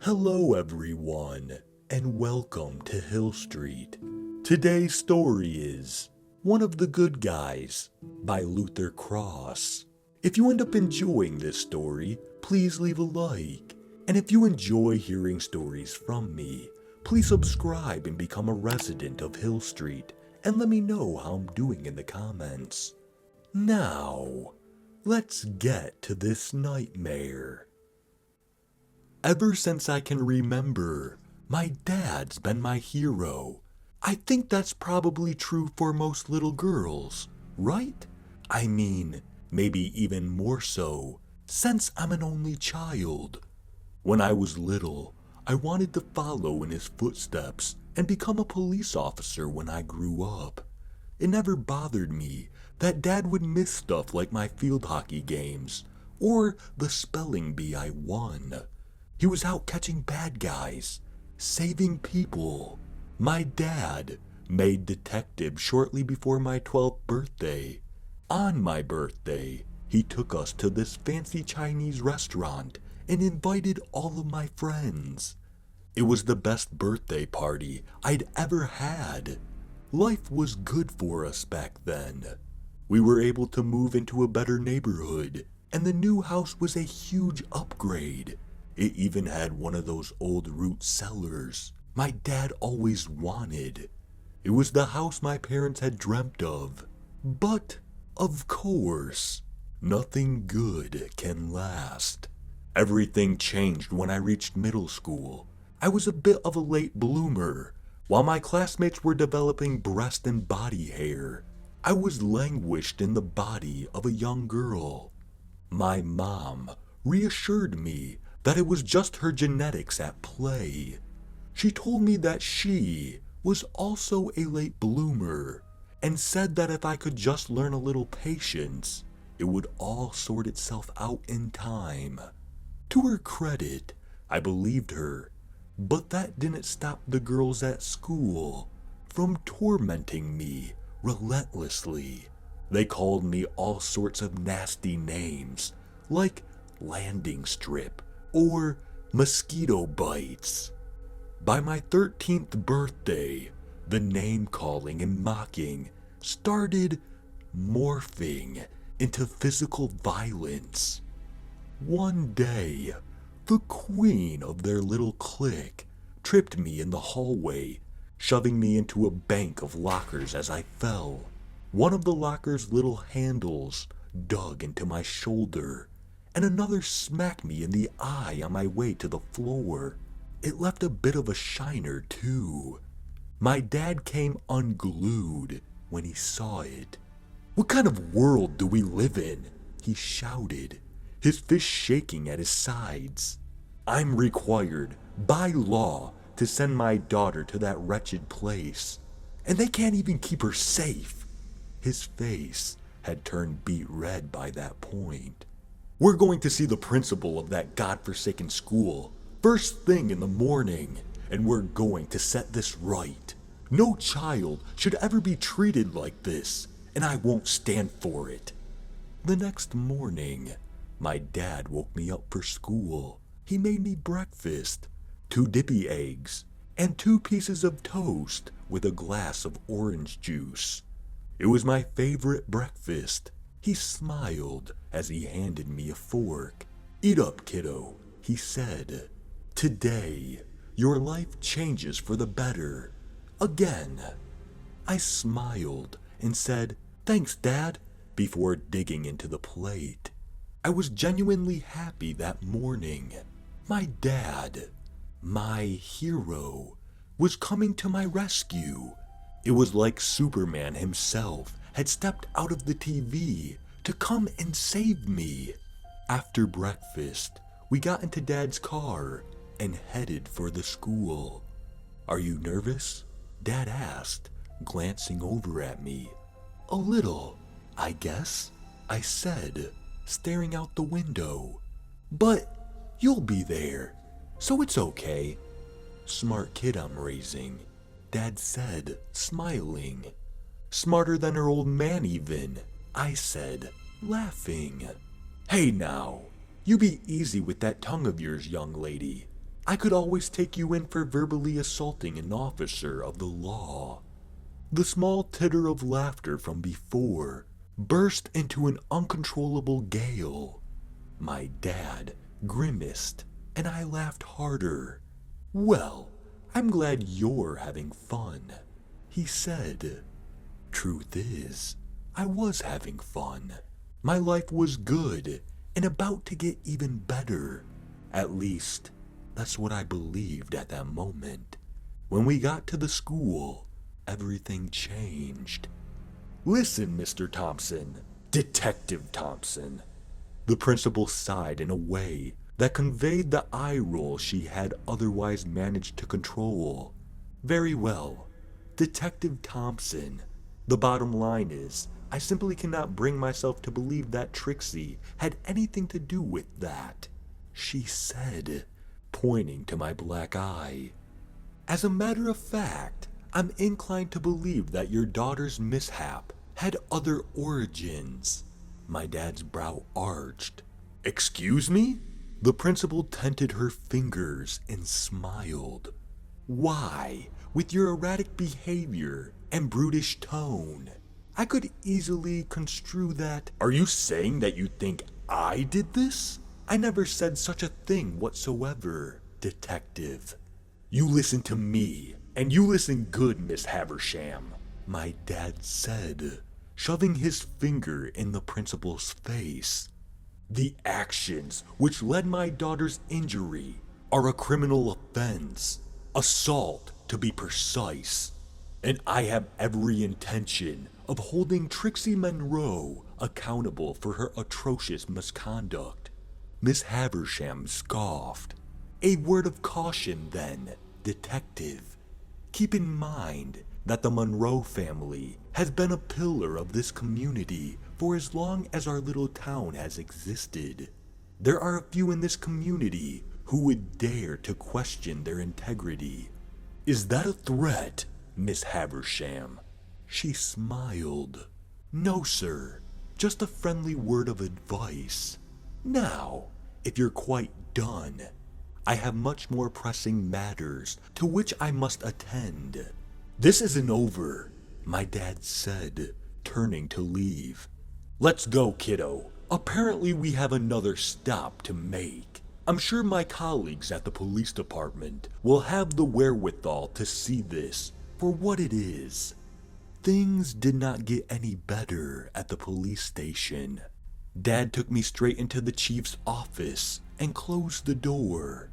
Hello everyone, and welcome to Hill Street. Today's story is One of the Good Guys by Luther Cross. If you end up enjoying this story, please leave a like. And if you enjoy hearing stories from me, please subscribe and become a resident of Hill Street and let me know how I'm doing in the comments. Now, let's get to this nightmare. Ever since I can remember, my dad's been my hero. I think that's probably true for most little girls, right? I mean, maybe even more so, since I'm an only child. When I was little, I wanted to follow in his footsteps and become a police officer when I grew up. It never bothered me that Dad would miss stuff like my field hockey games or the spelling bee I won. He was out catching bad guys, saving people. My dad made detective shortly before my 12th birthday. On my birthday, he took us to this fancy Chinese restaurant and invited all of my friends. It was the best birthday party I'd ever had. Life was good for us back then. We were able to move into a better neighborhood, and the new house was a huge upgrade. It even had one of those old root cellars my dad always wanted. It was the house my parents had dreamt of. But, of course, nothing good can last. Everything changed when I reached middle school. I was a bit of a late bloomer. While my classmates were developing breast and body hair, I was languished in the body of a young girl. My mom reassured me that it was just her genetics at play. She told me that she was also a late bloomer and said that if I could just learn a little patience, it would all sort itself out in time. To her credit, I believed her, but that didn't stop the girls at school from tormenting me relentlessly. They called me all sorts of nasty names, like landing strip or mosquito bites. By my 13th birthday, the name calling and mocking started morphing into physical violence. One day, the queen of their little clique tripped me in the hallway, shoving me into a bank of lockers as I fell. One of the lockers' little handles dug into my shoulder, and another smacked me in the eye on my way to the floor. It left a bit of a shiner, too. My dad came unglued when he saw it. "What kind of world do we live in?" he shouted, his fist shaking at his sides. "I'm required, by law, to send my daughter to that wretched place, and they can't even keep her safe." His face had turned beet red by that point. "We're going to see the principal of that godforsaken school first thing in the morning, and we're going to set this right. No child should ever be treated like this, and I won't stand for it." The next morning, my dad woke me up for school. He made me breakfast, 2 dippy eggs, and 2 pieces of toast with a glass of orange juice. It was my favorite breakfast. He smiled as he handed me a fork. "Eat up, kiddo," he said. "Today, your life changes for the better. Again." I smiled and said, "Thanks, Dad," before digging into the plate. I was genuinely happy that morning. My dad, my hero, was coming to my rescue. It was like Superman himself had stepped out of the TV to come and save me. After breakfast, we got into Dad's car and headed for the school. "Are you nervous?" Dad asked, glancing over at me. "A little, I guess," I said, staring out the window. "But you'll be there, so it's okay." "Smart kid I'm raising," Dad said, smiling. "Smarter than her old man even," I said, laughing. "Hey now, you be easy with that tongue of yours, young lady. I could always take you in for verbally assaulting an officer of the law." The small titter of laughter from before burst into an uncontrollable gale. My dad grimaced, and I laughed harder. "Well, I'm glad you're having fun," he said. Truth is, I was having fun. My life was good and about to get even better. At least, that's what I believed at that moment. When we got to the school, everything changed. "Listen, Mr. Thompson, Detective Thompson." The principal sighed in a way that conveyed the eye roll she had otherwise managed to control. "Very well, Detective Thompson. The bottom line is, I simply cannot bring myself to believe that Trixie had anything to do with that," she said, pointing to my black eye. "As a matter of fact, I'm inclined to believe that your daughter's mishap had other origins." My dad's brow arched. "Excuse me?" The principal tented her fingers and smiled. "Why, with your erratic behavior and brutish tone, I could easily construe that—" "Are you saying that you think I did this?" "I never said such a thing whatsoever, Detective." "You listen to me, and you listen good, Miss Haversham," my dad said, shoving his finger in the principal's face. "The actions which led my daughter's injury are a criminal offense, assault to be precise, and I have every intention of holding Trixie Monroe accountable for her atrocious misconduct." Miss Haversham scoffed. "A word of caution then, Detective. Keep in mind that the Monroe family has been a pillar of this community for as long as our little town has existed. There are a few in this community who would dare to question their integrity." "Is that a threat, Miss Haversham?" She smiled. "No, sir. Just a friendly word of advice. Now, if you're quite done, I have much more pressing matters to which I must attend." "This isn't over," my dad said, turning to leave. "Let's go, kiddo. Apparently we have another stop to make. I'm sure my colleagues at the police department will have the wherewithal to see this for what it is." Things did not get any better at the police station. Dad took me straight into the chief's office and closed the door.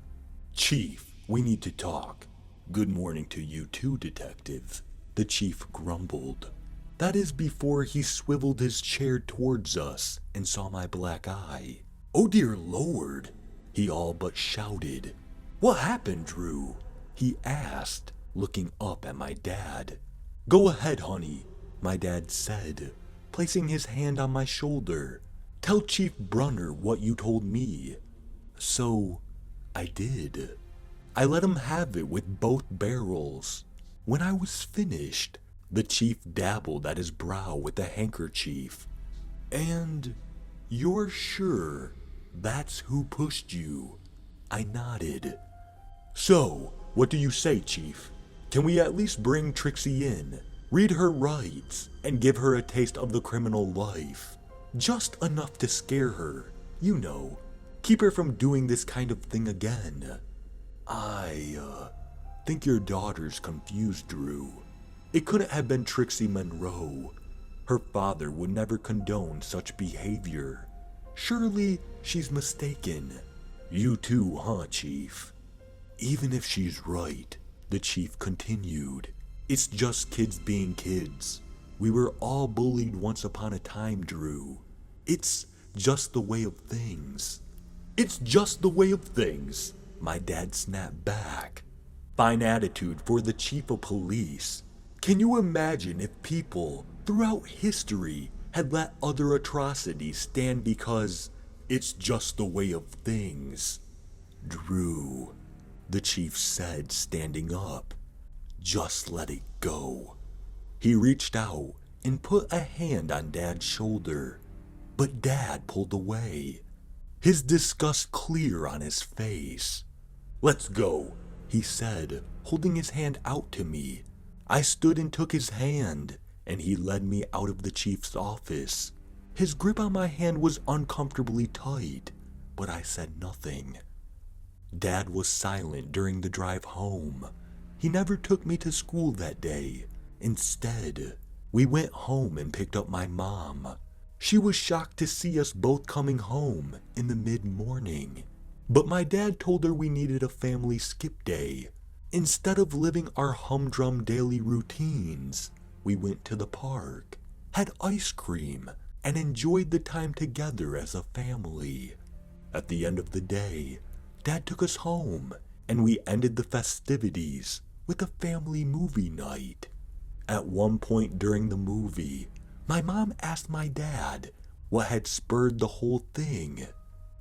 "Chief, we need to talk." "Good morning to you too, Detective," the chief grumbled. That is before he swiveled his chair towards us and saw my black eye. "Oh dear Lord," he all but shouted. "What happened, Drew?" he asked, looking up at my dad. "Go ahead, honey," my dad said, placing his hand on my shoulder. "Tell Chief Brunner what you told me." So, I did. I let him have it with both barrels. When I was finished, the chief dabbled at his brow with a handkerchief. "And you're sure that's who pushed you?" I nodded. "So, what do you say, Chief? Can we at least bring Trixie in, read her rights, and give her a taste of the criminal life? Just enough to scare her, you know, keep her from doing this kind of thing again." I think your daughter's confused, Drew. It couldn't have been Trixie Monroe. Her father would never condone such behavior. Surely she's mistaken." "You too, huh, Chief?" "Even if she's right," the chief continued, "it's just kids being kids. We were all bullied once upon a time, Drew. It's just the way of things." "It's just the way of things," my dad snapped back. Fine attitude for the chief of police. Can you imagine if people throughout history had let other atrocities stand because it's just the way of things? "Drew," the chief said, standing up, "just let it go." He reached out and put a hand on Dad's shoulder, but Dad pulled away, his disgust clear on his face. "Let's go," he said, holding his hand out to me. I stood and took his hand, and he led me out of the chief's office. His grip on my hand was uncomfortably tight, but I said nothing. Dad was silent during the drive home. He never took me to school that day. Instead, we went home and picked up my mom. She was shocked to see us both coming home in the mid-morning. But my dad told her we needed a family skip day. Instead of living our humdrum daily routines, we went to the park, had ice cream, and enjoyed the time together as a family. At the end of the day, Dad took us home, and we ended the festivities with a family movie night. At one point during the movie, my mom asked my dad what had spurred the whole thing.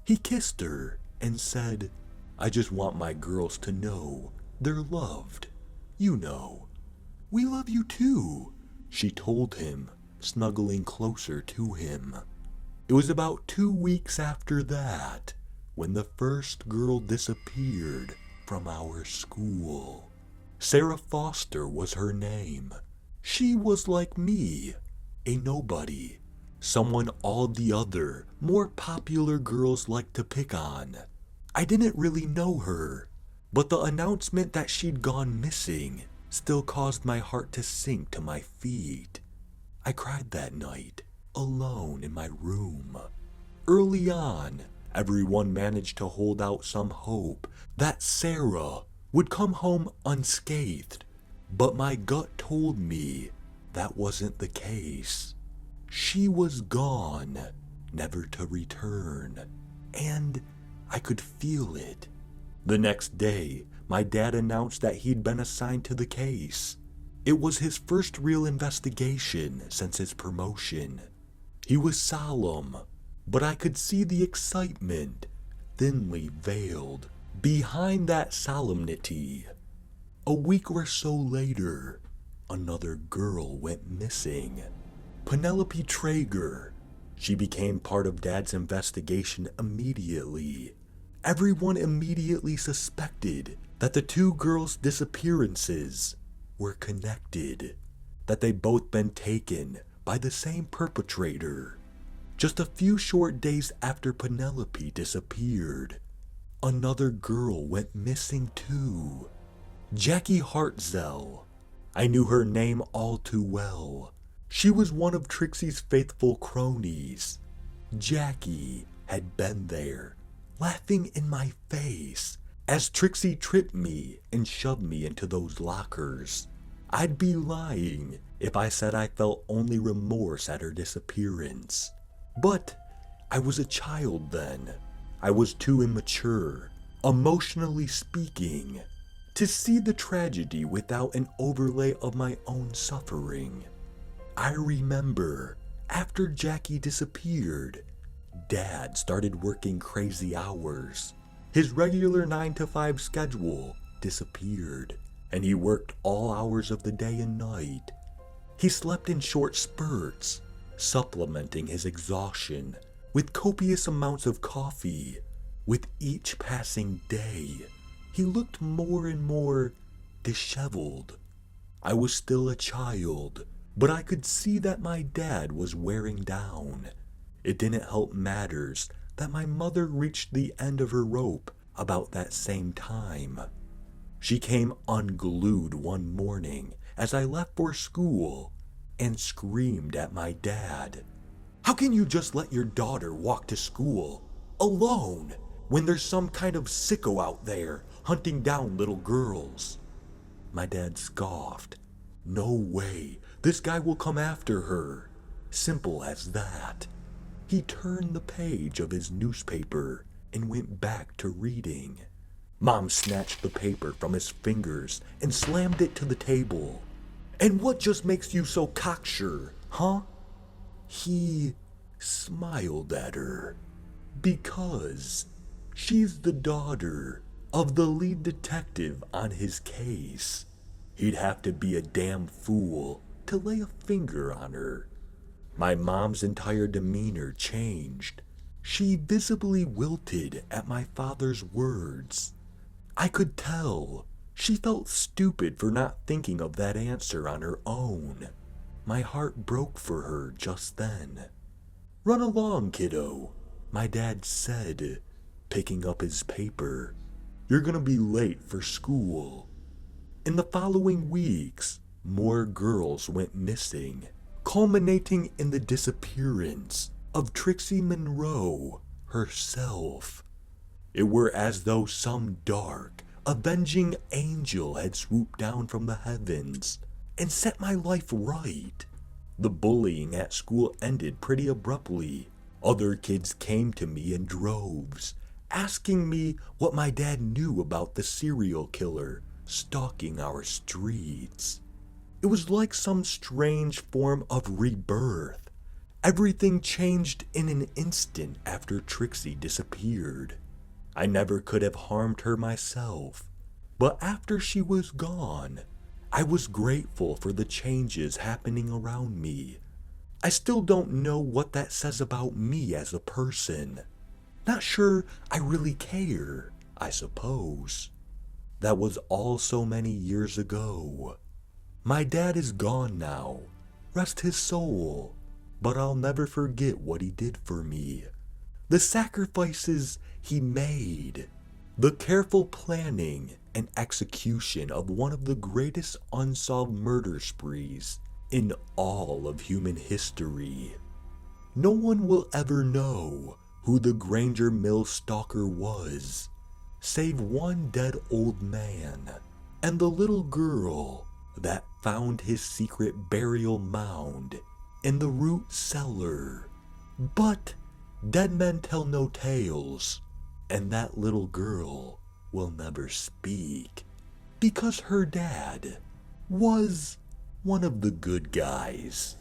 He kissed her and said, "I just want my girls to know they're loved. You know." "We love you too," she told him, snuggling closer to him. It was about 2 weeks after that when the first girl disappeared from our school. Sarah Foster was her name. She was like me, a nobody, someone all the other, more popular girls liked to pick on. I didn't really know her, but the announcement that she'd gone missing still caused my heart to sink to my feet. I cried that night, alone in my room. Early on, everyone managed to hold out some hope that Sarah would come home unscathed, but my gut told me that wasn't the case. She was gone, never to return, and I could feel it. The next day, my dad announced that he'd been assigned to the case. It was his first real investigation since his promotion. He was solemn, but I could see the excitement, thinly veiled, behind that solemnity. A week or so later, another girl went missing. Penelope Traeger. She became part of Dad's investigation immediately. Everyone immediately suspected that the two girls' disappearances were connected, that they'd both been taken by the same perpetrator. Just a few short days after Penelope disappeared, another girl went missing too. Jackie Hartzell. I knew her name all too well. She was one of Trixie's faithful cronies. Jackie had been there, laughing in my face as Trixie tripped me and shoved me into those lockers. I'd be lying if I said I felt only remorse at her disappearance. But I was a child then. I was too immature, emotionally speaking, to see the tragedy without an overlay of my own suffering. I remember, after Jackie disappeared, Dad started working crazy hours. His regular 9-to-5 schedule disappeared, and he worked all hours of the day and night. He slept in short spurts, supplementing his exhaustion with copious amounts of coffee. With each passing day, he looked more and more disheveled. I was still a child, but I could see that my dad was wearing down. It didn't help matters that my mother reached the end of her rope about that same time. She came unglued one morning as I left for school and screamed at my dad. "How can you just let your daughter walk to school alone when there's some kind of sicko out there hunting down little girls?" My dad scoffed. "No way, this guy will come after her. Simple as that." He turned the page of his newspaper and went back to reading. Mom snatched the paper from his fingers and slammed it to the table. "And what just makes you so cocksure, huh?" He smiled at her. "Because she's the daughter of the lead detective on his case. He'd have to be a damn fool to lay a finger on her." My mom's entire demeanor changed. She visibly wilted at my father's words. I could tell she felt stupid for not thinking of that answer on her own. My heart broke for her just then. "Run along, kiddo," my dad said, picking up his paper. "You're gonna be late for school." In the following weeks, more girls went missing, culminating in the disappearance of Trixie Monroe herself. It were as though some dark, avenging angel had swooped down from the heavens and set my life right. The bullying at school ended pretty abruptly. Other kids came to me in droves, asking me what my dad knew about the serial killer stalking our streets. It was like some strange form of rebirth. Everything changed in an instant after Trixie disappeared. I never could have harmed her myself, but after she was gone, I was grateful for the changes happening around me. I still don't know what that says about me as a person. Not sure I really care, I suppose. That was all so many years ago. My dad is gone now, rest his soul, but I'll never forget what he did for me. The sacrifices he made, the careful planning and execution of one of the greatest unsolved murder sprees in all of human history. No one will ever know who the Granger Mill stalker was, save one dead old man and the little girl that found his secret burial mound in the root cellar. But dead men tell no tales, and that little girl will never speak, because her dad was one of the good guys.